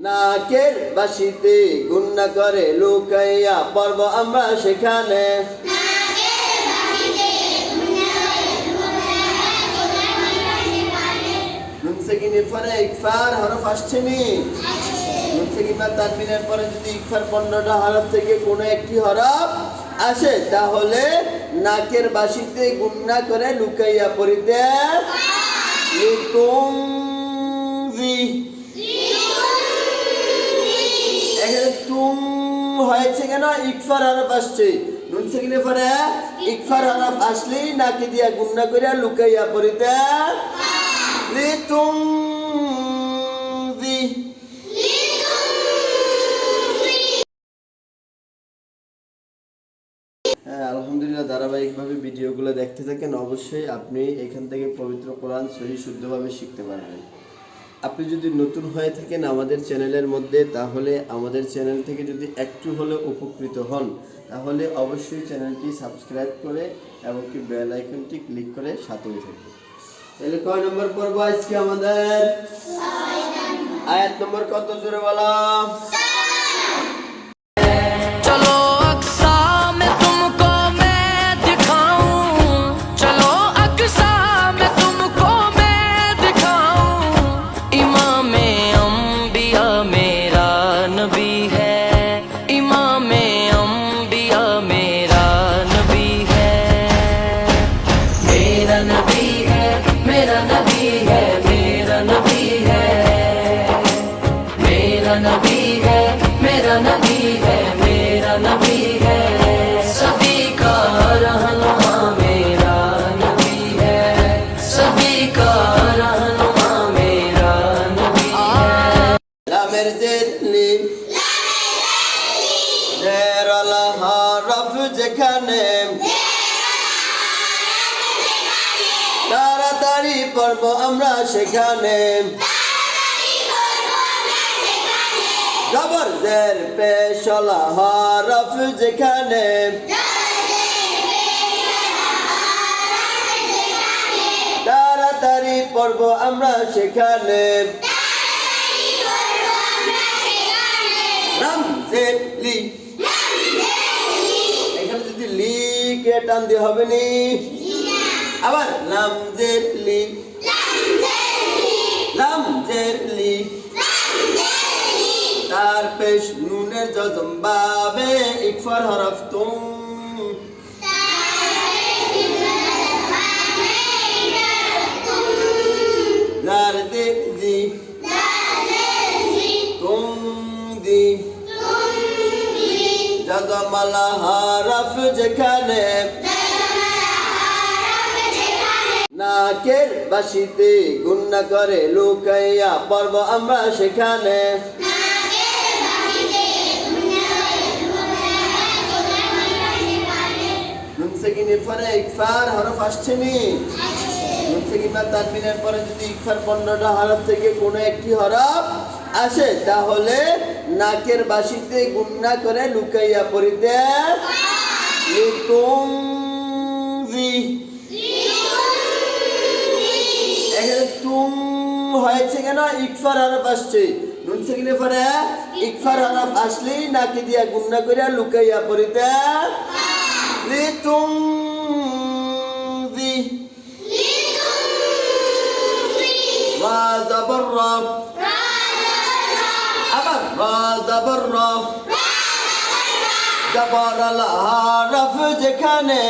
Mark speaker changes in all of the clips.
Speaker 1: নাকের বাসিতে গুন্না করে লুকাইয়া পড়ব আমরা সেখানে। নুন সেকিনের পরে ইকফার হরফ আসছে নি? নুন সেকিন বা তানবিনের পরে যদি ইকফার 15টা হরফ থেকে কোনো একটি হরফ আসে তাহলে নাকের বাসিতে গুন্না করে লুকাইয়া পড়িতে লিতুমজি। এখানে তুম হয়েছে কেন? ইকফার হরফ আসছে। নুন সেকিনের পরে ইকফার হরফ আসলেই নাকে দিয়া গুন্না করে লুকাইয়া পড়িতে লিতুমজি। হ্যাঁ, আলহামদুলিল্লাহ, ধারাবাহিকভাবে ভিডিওগুলো দেখতে থাকেন। অবশ্যই আপনি এখান থেকে পবিত্র কোরআন সহি শুদ্ধভাবে শিখতে পারবেন। আপনি যদি নতুন হয়ে থাকেন আমাদের চ্যানেলের মধ্যে, তাহলে আমাদের চ্যানেল থেকে যদি একটু হলেও উপকৃত হন তাহলে অবশ্যই চ্যানেলটি সাবস্ক্রাইব করে এবং কি বেল আইকনটি ক্লিক করে সাথেই থাকবে। তাহলে কয় নম্বর পর্ব আজকে আমাদের? আয়াত নম্বর কত জোরে বলা?
Speaker 2: मेरा नबी है सभी का रहनुमा मेरा नबी है सभी का रहनुमा मेरा नबी है।
Speaker 1: লামের জেরলি জেরল হরফ যেখানে তাড়াতাড়ি পড়ব আমরা সেখানে। জবর জের পেশলা হরফ যেখানে তাড়াতাড়ি পড়ব আমরা সেখানে। লাম জের লি, এখানে যদি লি কে টান দিয়ে হবে নি। আবার লাম জের লি, লাম জের লি, তার পেশ নুনের জজম বাবে ইকফার হরফ তুম। জার দে জি তুম দি, জজম আলা হরফ যেখানে নাকের বাসিতে গুন্না করে লুকাইয়া পড়ব আমরা সেখানে। নুন সেকিনের পরে ইকফার হরফ আসছে নি? নুন সেকিন বা তানবিনের পরে যদি ইকফার 15টা হরফ থেকে কোনো একটি হরফ আসে তাহলে নাকের বাসিতে গুন্না করে লুকাইয়া পড়িতে লিতুমজি। এখানে তুম হয়েছে কেন? ইকফার হরফ আসছে। নুন সেকিনের পরে ইকফার হরফ আসলেই নাকে দিয়া গুন্না করে লুকাইয়া পড়িতে লিতুমজি। রা জবর রা, আবার রা জবর রা, জবর আল হরফ যেখানে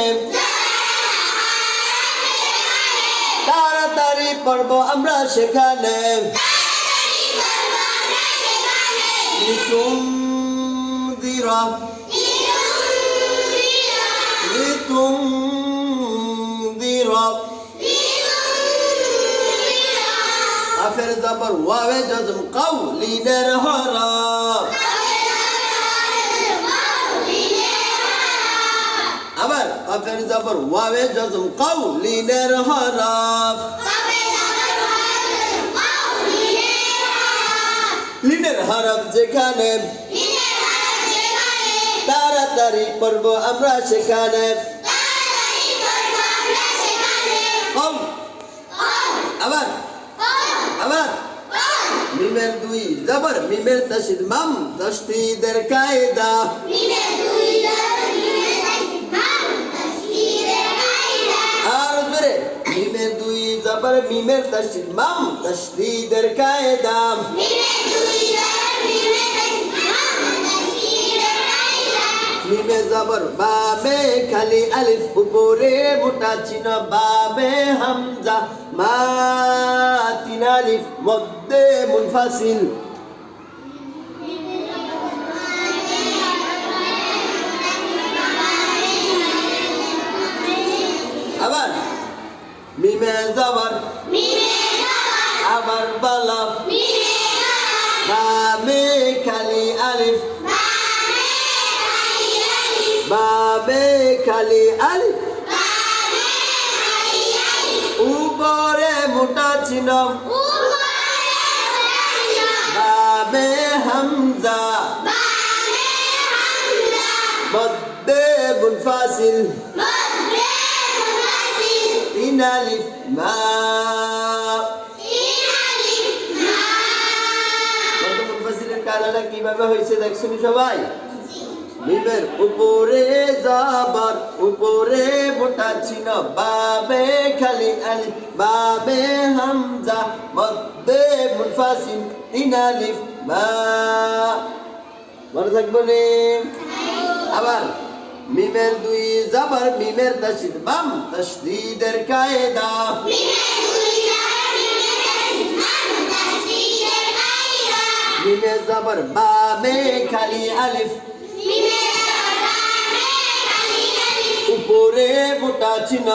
Speaker 1: তাড়াতাড়ি পড়ব আমরা সেখানে। লিতুমদিরা, লিতুমদিরা, কাফের জবর ওয়াবে জজম কাউলিনের হরফ। আবার কাফের জবর ওয়াবে জজম কাউলিনের হরফ। লিনের হরফ যেখানে তাড়াতাড়ি পড়ব আমরা সেখানে। আবার আবার মিমের দুই জবর মিমের তাসদিদ মাম তাসদিদের কায়দা আর জোরে মিমের দুই জবর মিমের তাসদিদ মাম তাসদিদের কায়দা মিমে জবর বাবে খালি আলিফ উপরে মোটা চিহ্ন বাবে হামজা মা তিন আলিফ মধ্যে মুনফাসিল আবার মিমে জবর আবার বালা বাবে খালি আলিফ বাবে খালি আলিফ উপরে মোটা চিহ্ন বাবে হামজা মধ্যে মুনফাসিল তিন আলিফ মা মধ্যে মুনফাসিলের কালারটা কিভাবে হয়েছে দেখছেন সবাই মিমের উপরে জবর উপরে মোটা চিহ্ন বাবে খালি আলিফ বাবে হামজা মধ্যে মুনফাসিল তিন আলিফ মা মনে থাকবে নি আবার মিমের দুই জবর মিমের তাসদিদ মাম তাসদিদের কায়দা মিমের জবর বাবে খালি আলিফ উপরে মোটা চিহ্ন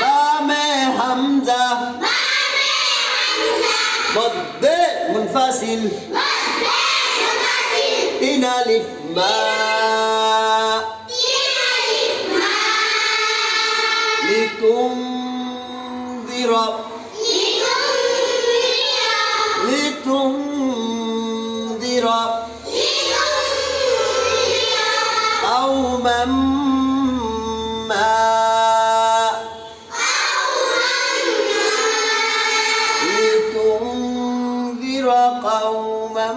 Speaker 1: বামে হামজা মধ্যে মুনফাসিল তিন আলিফ মা লিতুনদির قوما ما لتنذر قوما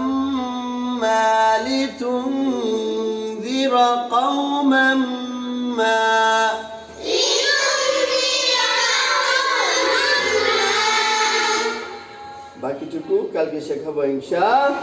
Speaker 1: ما لتنذر قوما ما বাকিটুকু কালকে শেখাবো ইনশাআল্লাহ।